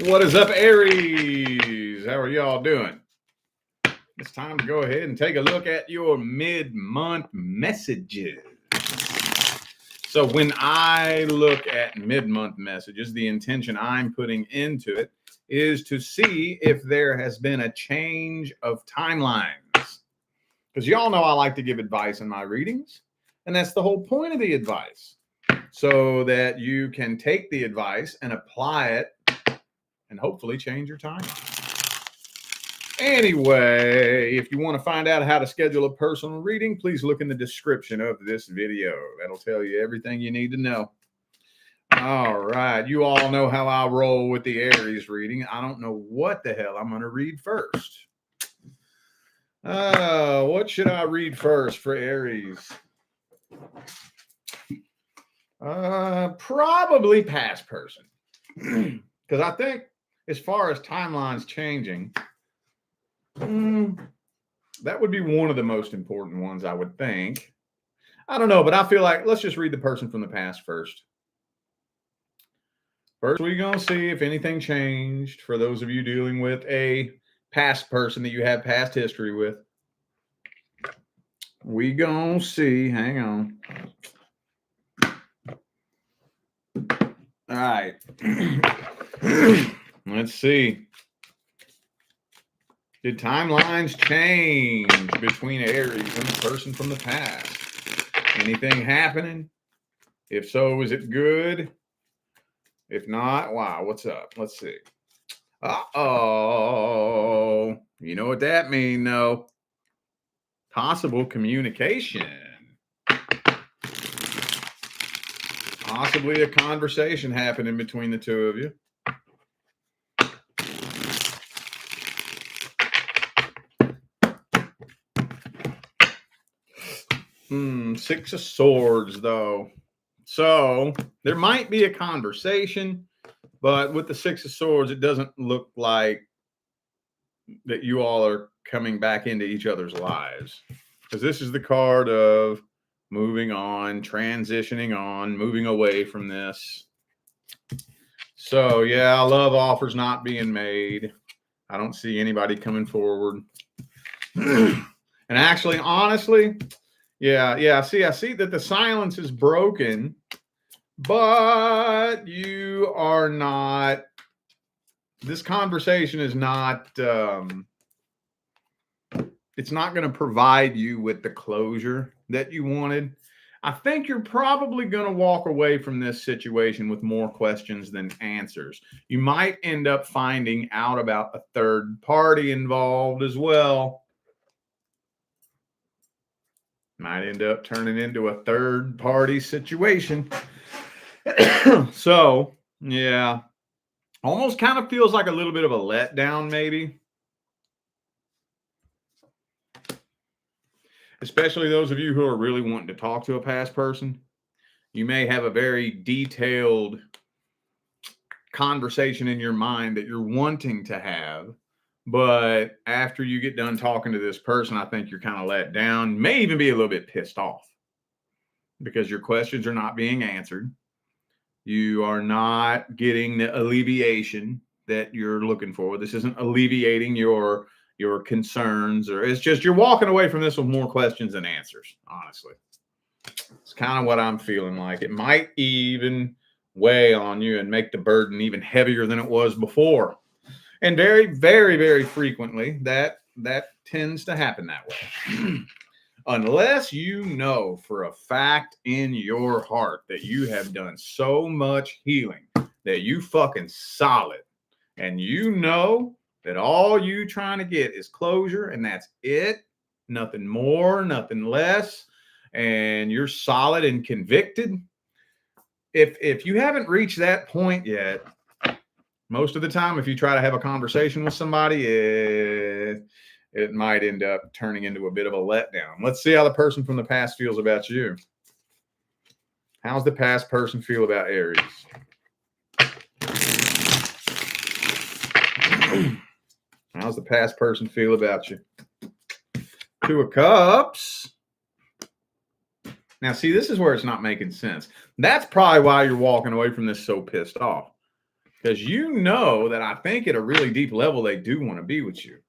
What is up, Aries? How are y'all doing? It's time to go ahead and take a look at your mid-month messages. So when I look at mid-month messages, the intention I'm putting into it is to see if there has been a change of timelines. Because y'all know I like to give advice in my readings, and that's the whole point of the advice. So that you can take the advice and apply it and hopefully change your time. Anyway, if you want to find out how to schedule a personal reading, please look in the description of this video. That'll tell you everything you need to know. All right. You all know how I roll with the Aries reading. I don't know what the hell I'm going to read first. What should I read first for Aries? Probably past person. Because I think as far as timelines changing, that would be one of the most important ones, I would think. I don't know, but I feel like let's just read the person from the past first. First, we're going to see if anything changed for those of you dealing with a past person that you have past history with. We going to see. Hang on. All right. Let's see. Did timelines change between Aries and the person from the past? Anything happening? If so, is it good? If not, wow, what's up? Let's see. Uh-oh. You know what that means, though? Possible communication. Possibly a conversation happening between the two of you. Six of Swords, though. So there might be a conversation, but with the Six of Swords, it doesn't look like that you all are coming back into each other's lives. Because this is the card of moving on, transitioning on, moving away from this. So, yeah, love offers not being made. I don't see anybody coming forward. And actually, honestly, I see that the silence is broken, but you are not, this conversation is not, it's not going to provide you with the closure that you wanted. I think you're probably going to walk away from this situation with more questions than answers. You might end up finding out about a third party involved as well. Might end up turning into a third party situation. So, yeah, almost kind of feels like a little bit of a letdown, maybe. Especially those of you who are really wanting to talk to a past person. You may have a very detailed conversation in your mind that you're wanting to have. But after you get done talking to this person, I think you're kind of let down, may even be a little bit pissed off because your questions are not being answered. You are not getting the alleviation that you're looking for. This isn't alleviating your concerns, or it's just you're walking away from this with more questions than answers, honestly. It's kind of what I'm feeling like. It might even weigh on you and make the burden even heavier than it was before. And very, very, very frequently, that tends to happen that way. Unless you know for a fact in your heart that you have done so much healing that you fucking solid, and you know that all you trying to get is closure, and that's it, nothing more, nothing less, and you're solid and convicted. If you haven't reached that point yet, most of the time, if you try to have a conversation with somebody, it might end up turning into a bit of a letdown. Let's see how the person from the past feels about you. How's the past person feel about Aries? How's the past person feel about you? Two of Cups. Now, see, this is where it's not making sense. That's probably why you're walking away from this so pissed off. Because you know that I think at a really deep level, they do want to be with you.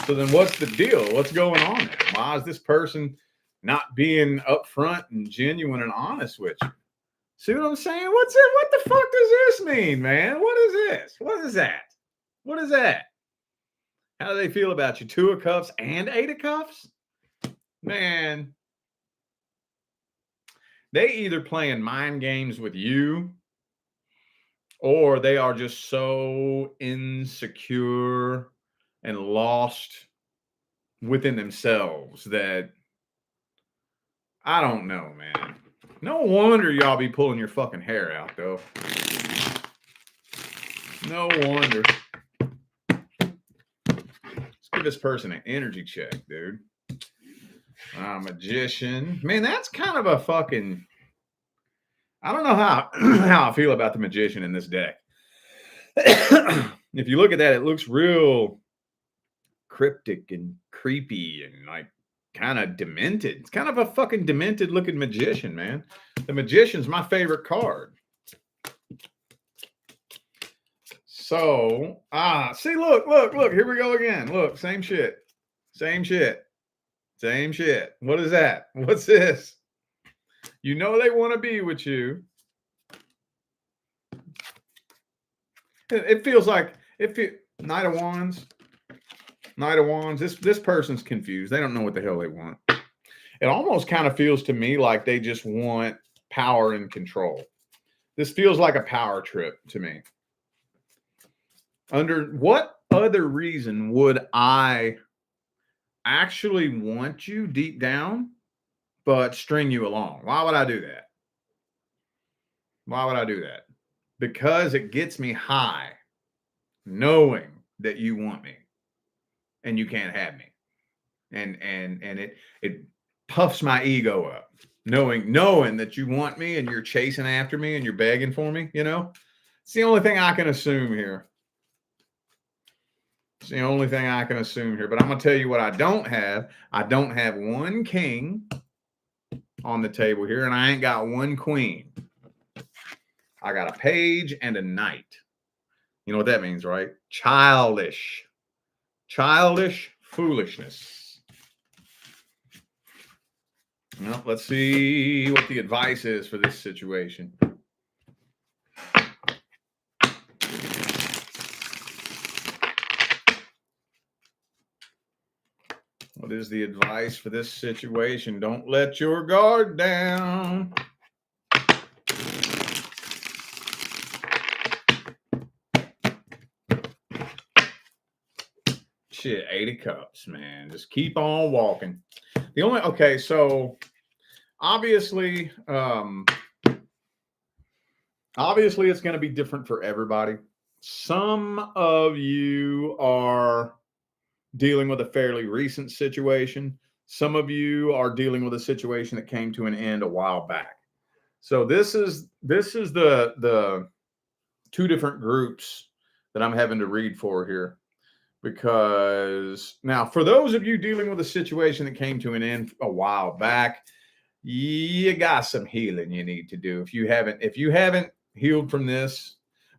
So then what's the deal? What's going on there? Why is this person not being upfront and genuine and honest with you? See what I'm saying? What's it? What the fuck does this mean, man? What is this? What is that? What is that? How do they feel about you? 2 of Cups and 8 of Cups? Man, they either playing mind games with you or they are just so insecure and lost within themselves that I don't know, man. No wonder y'all be pulling your fucking hair out, though. No wonder. Let's give this person an energy check, dude. Magician. Man, that's kind of a fucking... I don't know how I feel about the Magician in this deck. If you look at that, it looks real cryptic and creepy and like kind of demented. It's kind of a fucking demented looking Magician, man. The Magician's my favorite card. So, see, look, here we go again. Look, same shit. What is that? What's this? You know they want to be with you. It feels like Knight of Wands. This person's confused. They don't know what the hell they want. It almost kind of feels to me like they just want power and control. This feels like a power trip to me. Under what other reason would I actually want you deep down, but string you along? Why would I do that? Because it gets me high, knowing that you want me and you can't have me. And it puffs my ego up, knowing that you want me and you're chasing after me and you're begging for me, you know? It's the only thing I can assume here. But I'm going to tell you what I don't have. I don't have 1 king on the table here, and I ain't got 1 queen. I got a page and a knight. You know what that means, right? Childish foolishness. Well, let's see what the advice is for this situation. What is the advice for this situation? Don't let your guard down. Shit, 8 of Cups, man. Just keep on walking. So obviously it's going to be different for everybody. Some of you are dealing with a fairly recent situation. Some of you are dealing with a situation that came to an end a while back. So this is the 2 different groups that I'm having to read for here. Because now, for those of you dealing with a situation that came to an end a while back, you got some healing you need to do if you haven't healed from this.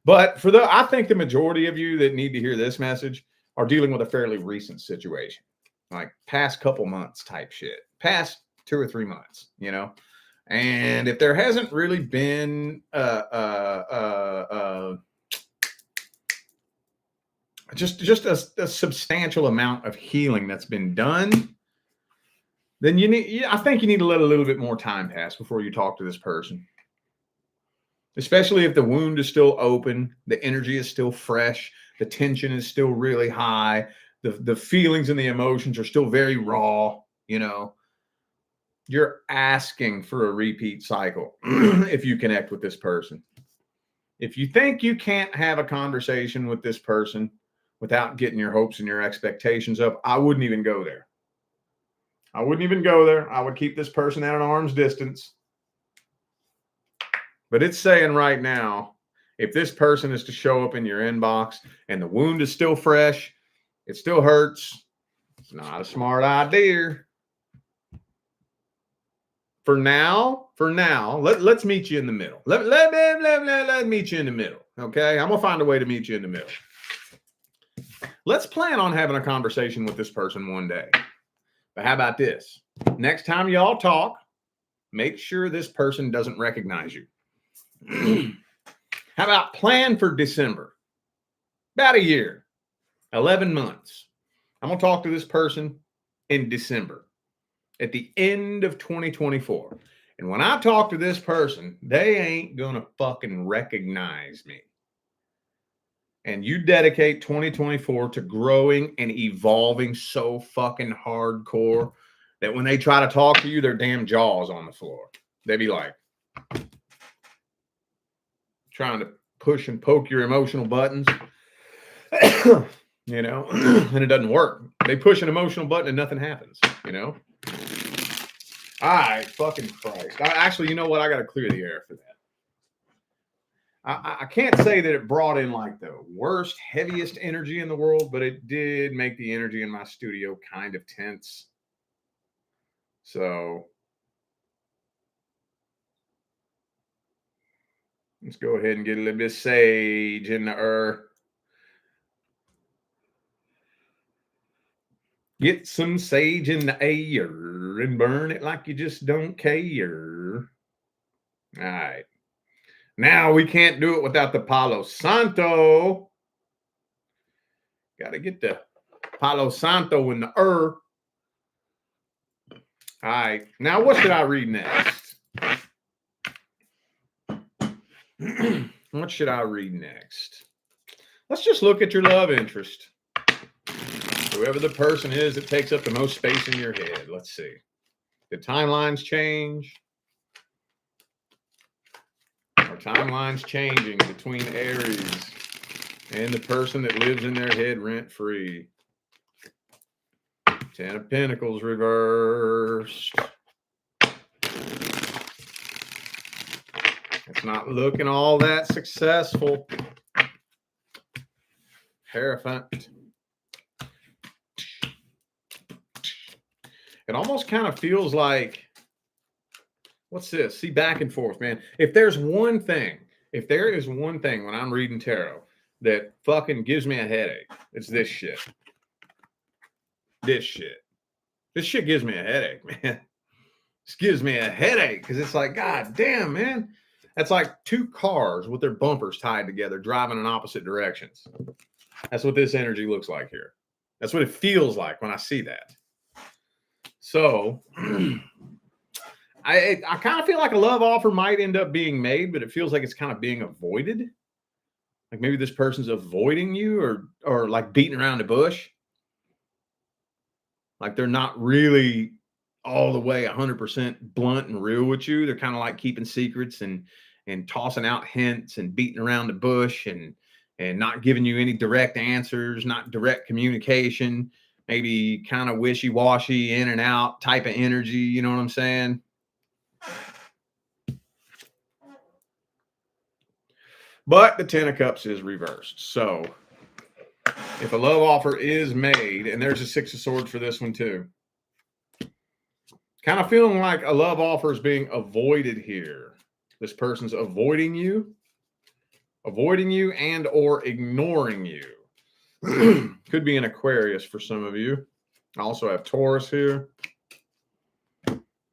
But I think the majority of you that need to hear this message are dealing with a fairly recent situation, like past couple months type shit, past 2 or 3 months, you know. And if there hasn't really been just a substantial amount of healing that's been done, then I think you need to let a little bit more time pass before you talk to this person. Especially if the wound is still open, the energy is still fresh, the tension is still really high, the feelings and the emotions are still very raw, you know. You're asking for a repeat cycle if you connect with this person. If you think you can't have a conversation with this person without getting your hopes and your expectations up, I wouldn't even go there. I would keep this person at an arm's distance. But it's saying right now, if this person is to show up in your inbox and the wound is still fresh, it still hurts, it's not a smart idea for now, let's meet you in the middle. Let meet you in the middle. Okay. I'm going to find a way to meet you in the middle. Let's plan on having a conversation with this person one day. But how about this? Next time y'all talk, make sure this person doesn't recognize you. How about plan for December? About a year, 11 months. I'm going to talk to this person in December at the end of 2024. And when I talk to this person, they ain't going to fucking recognize me. And you dedicate 2024 to growing and evolving so fucking hardcore that when they try to talk to you, their damn jaw's on the floor. They be like trying to push and poke your emotional buttons, you know, and it doesn't work. They push an emotional button and nothing happens, you know. All right, fucking Christ. Actually, you know what? I got to clear the air for that. I can't say that it brought in like the worst, heaviest energy in the world, but it did make the energy in my studio kind of tense. So let's go ahead and get a little bit of sage in the earth. Get some sage in the air and burn it like you just don't care. All right. Now we can't do it without the Palo Santo. Got to get the Palo Santo in the earth. All right. Now what should I read next? What should I read next? Let's just look at your love interest. Whoever the person is that takes up the most space in your head. Let's see. The timelines change. Our timeline's changing between Aries and the person that lives in their head rent-free. 10 of Pentacles reversed. It's not looking all that successful. Hierophant. It almost kind of feels like, what's this? See, back and forth, man. If there is one thing when I'm reading tarot that fucking gives me a headache, it's this shit. This shit gives me a headache, man. This gives me a headache because it's like, God damn, man. That's like two cars with their bumpers tied together driving in opposite directions. That's what this energy looks like here. That's what it feels like when I see that. So I kind of feel like a love offer might end up being made, but it feels like it's kind of being avoided. Like maybe this person's avoiding you or like beating around the bush. Like they're not really all the way 100% blunt and real with you. They're kind of like keeping secrets and tossing out hints and beating around the bush and not giving you any direct answers, not direct communication. Maybe kind of wishy-washy, in and out type of energy. You know what I'm saying? But the 10 of Cups is reversed. So if a love offer is made, and there's a 6 of Swords for this one too. Kind of feeling like a love offer is being avoided here. This person's avoiding you and or ignoring you. Could be an Aquarius for some of you. I also have Taurus here.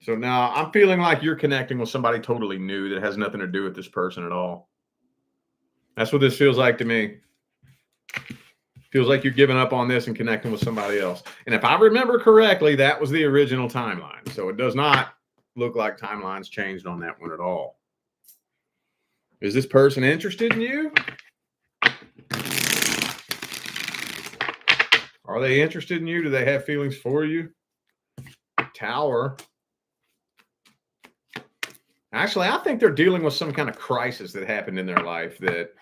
So now I'm feeling like you're connecting with somebody totally new that has nothing to do with this person at all. That's what this feels like to me. Feels like you're giving up on this and connecting with somebody else. And if I remember correctly, that was the original timeline. So it does not look like timelines changed on that one at all. Is this person interested in you? Are they interested in you? Do they have feelings for you? Tower. Actually, I think they're dealing with some kind of crisis that happened in their life. That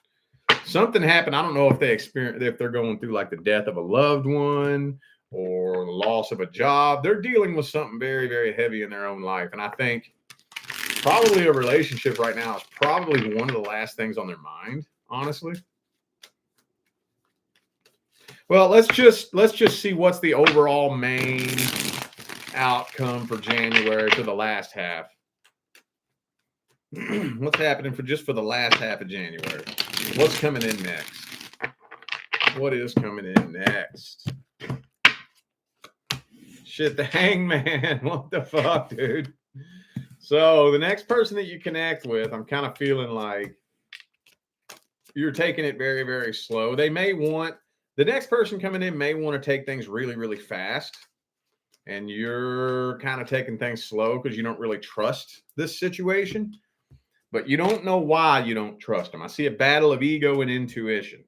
something happened. I don't know if they're going through like the death of a loved one or the loss of a job. They're dealing with something very, very heavy in their own life. And I think probably a relationship right now is probably one of the last things on their mind, honestly. Well, let's just see what's the overall main outcome for January for the last half. What's happening for the last half of January? What's coming in next? What is coming in next? Shit, the Hangman. What the fuck, dude? So the next person that you connect with, I'm kind of feeling like you're taking it very, very slow. The next person coming in may want to take things really, really fast. And you're kind of taking things slow because you don't really trust this situation. But you don't know why you don't trust them. I see a battle of ego and intuition.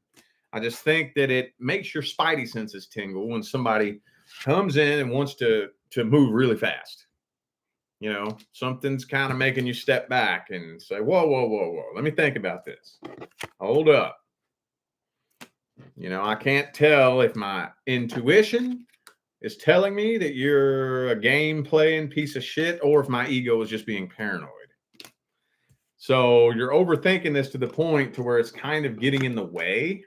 I just think that it makes your spidey senses tingle when somebody comes in and wants to move really fast. You know, something's kind of making you step back and say, whoa, whoa, whoa, whoa. Let me think about this. Hold up. You know, I can't tell if my intuition is telling me that you're a game playing piece of shit or if my ego is just being paranoid. So you're overthinking this to the point to where it's kind of getting in the way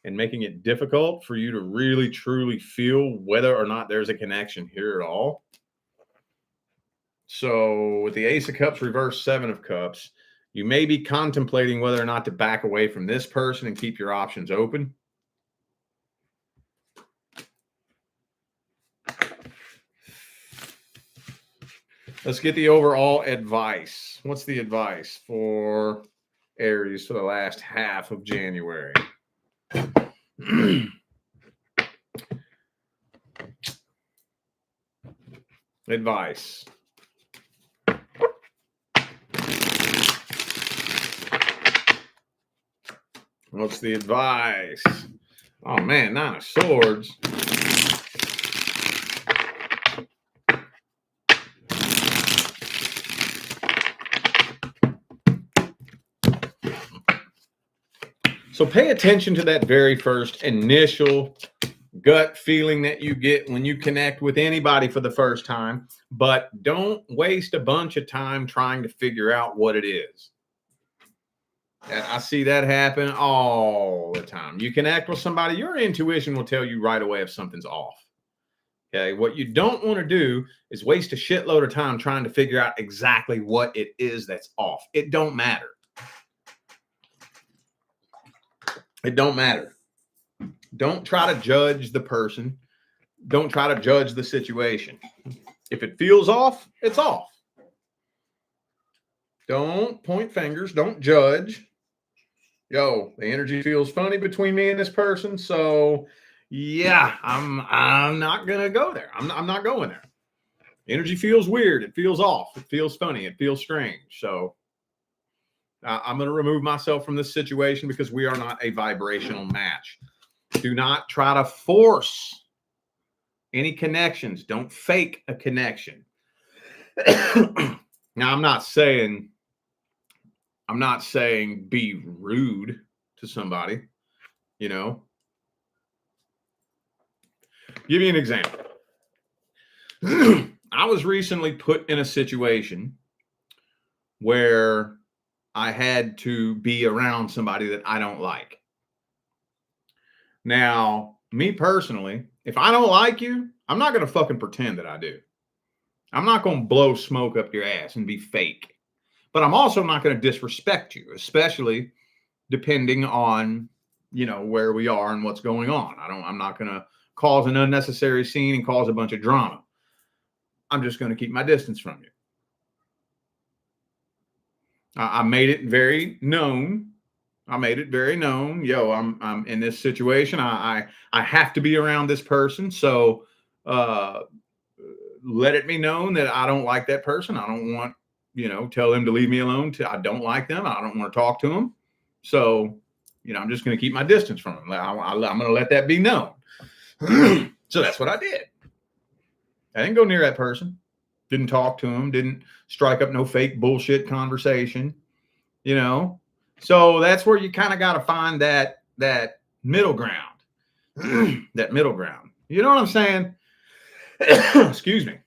and making it difficult for you to really, truly feel whether or not there's a connection here at all. So with the Ace of Cups, reverse Seven of Cups, you may be contemplating whether or not to back away from this person and keep your options open. Let's get the overall advice. What's the advice for Aries for the last half of January? Advice. What's the advice? Oh man, Nine of Swords. So pay attention to that very first initial gut feeling that you get when you connect with anybody for the first time, but don't waste a bunch of time trying to figure out what it is. And I see that happen all the time. You connect with somebody, your intuition will tell you right away if something's off. Okay. What you don't want to do is waste a shitload of time trying to figure out exactly what it is that's off. It don't matter. It don't matter. Don't try to judge the person. Don't try to judge the situation. If it feels off, it's off. Don't point fingers. Don't judge. Yo, the energy feels funny between me and this person. So yeah, I'm not gonna go there. I'm not going there. Energy feels weird. It feels off. It feels funny. It feels strange. So I'm going to remove myself from this situation because we are not a vibrational match. Do not try to force any connections. Don't fake a connection. Now, I'm not saying be rude to somebody, you know. Give you an example. I was recently put in a situation where I had to be around somebody that I don't like. Now, me personally, if I don't like you, I'm not going to fucking pretend that I do. I'm not going to blow smoke up your ass and be fake. But I'm also not going to disrespect you, especially depending on, you know, where we are and what's going on. I'm not going to cause an unnecessary scene and cause a bunch of drama. I'm just going to keep my distance from you. I made it very known. Yo, I'm in this situation. I have to be around this person. So let it be known that I don't like that person. I don't want, tell them to leave me alone. I don't like them. I don't want to talk to them. So, I'm just going to keep my distance from them. I'm going to let that be known. So that's what I did. I didn't go near that person. Didn't talk to him. Didn't strike up no fake bullshit conversation. So that's where you kind of got to find that middle ground. That middle ground. You know what I'm saying? Excuse me.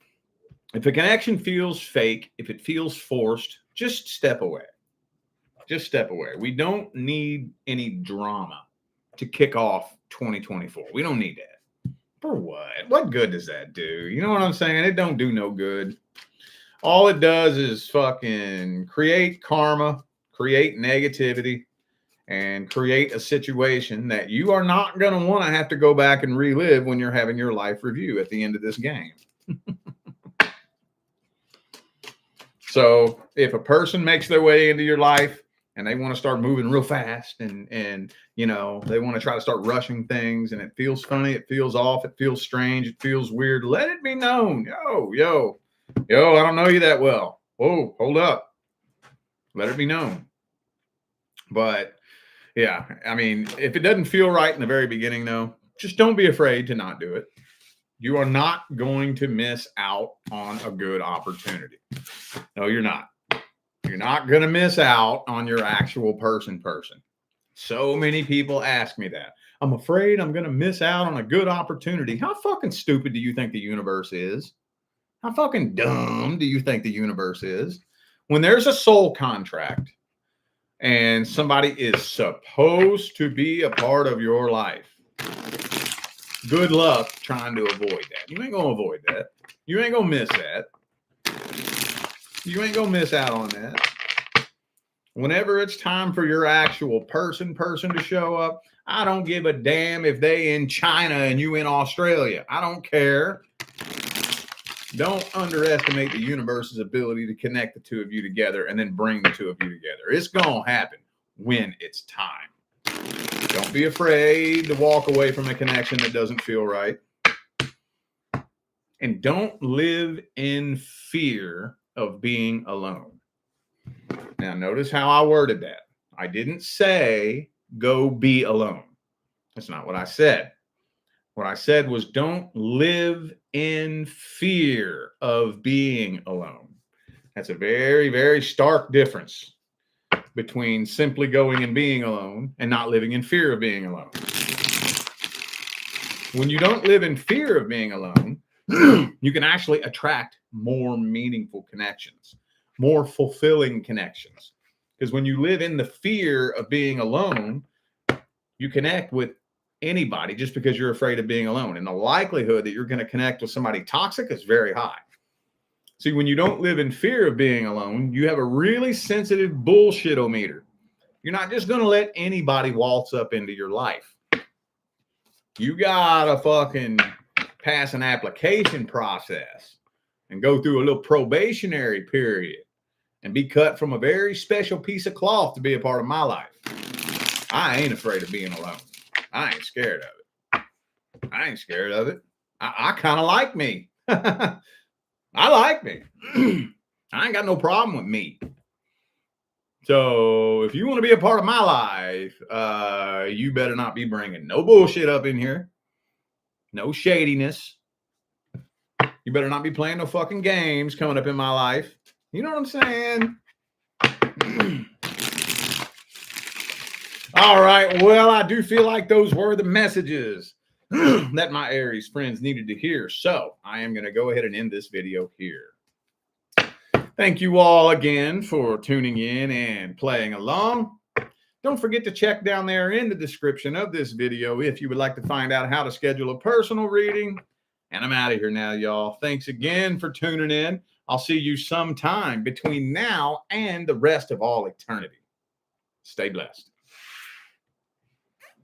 If a connection feels fake, if it feels forced, just step away. Just step away. We don't need any drama to kick off 2024. We don't need that. For what? What good does that do? You know what I'm saying? It don't do no good. All it does is fucking create karma, create negativity, and create a situation that you are not going to want to have to go back and relive when you're having your life review at the end of this game. So if a person makes their way into your life and they want to start moving real fast and you know, they want to try to start rushing things and it feels funny, it feels off, it feels strange, it feels weird, let it be known. Yo, I don't know you that well. Whoa, hold up. Let it be known. But yeah, I mean, if it doesn't feel right in the very beginning, though, just don't be afraid to not do it. You are not going to miss out on a good opportunity. No, you're not. You're not going to miss out on your actual person. So many people ask me that. I'm afraid I'm going to miss out on a good opportunity. How fucking stupid do you think the universe is? How fucking dumb do you think the universe is? When there's a soul contract, and somebody is supposed to be a part of your life, good luck trying to avoid that. You ain't going to avoid that. You ain't going to miss that. You ain't going to miss out on that. Whenever it's time for your actual person to show up, I don't give a damn if they in China and you in Australia. I don't care. Don't underestimate the universe's ability to connect the two of you together and then bring the two of you together. It's going to happen when it's time. Don't be afraid to walk away from a connection that doesn't feel right. And don't live in fear of being alone. Now, notice how I worded that. I didn't say go be alone. That's not what I said. What I said was don't live in fear of being alone. That's a very, very stark difference between simply going and being alone and not living in fear of being alone. When you don't live in fear of being alone, you can actually attract more meaningful connections, more fulfilling connections. Because when you live in the fear of being alone, you connect with anybody just because you're afraid of being alone. And the likelihood that you're going to connect with somebody toxic is very high. See, when you don't live in fear of being alone, you have a really sensitive bullshit-o-meter. You're not just going to let anybody waltz up into your life. You got to fucking pass an application process and go through a little probationary period and be cut from a very special piece of cloth to be a part of my life. I ain't afraid of being alone. I ain't scared of it. I kind of like me. I like me. I ain't got no problem with me. So if you want to be a part of my life, you better not be bringing no bullshit up in here. No shadiness. You better not be playing no fucking games coming up in my life. You know what I'm saying? All right. Well, I do feel like those were the messages that my Aries friends needed to hear. So I am going to go ahead and end this video here. Thank you all again for tuning in and playing along. Don't forget to check down there in the description of this video if you would like to find out how to schedule a personal reading. And I'm out of here now, y'all. Thanks again for tuning in. I'll see you sometime between now and the rest of all eternity. Stay blessed.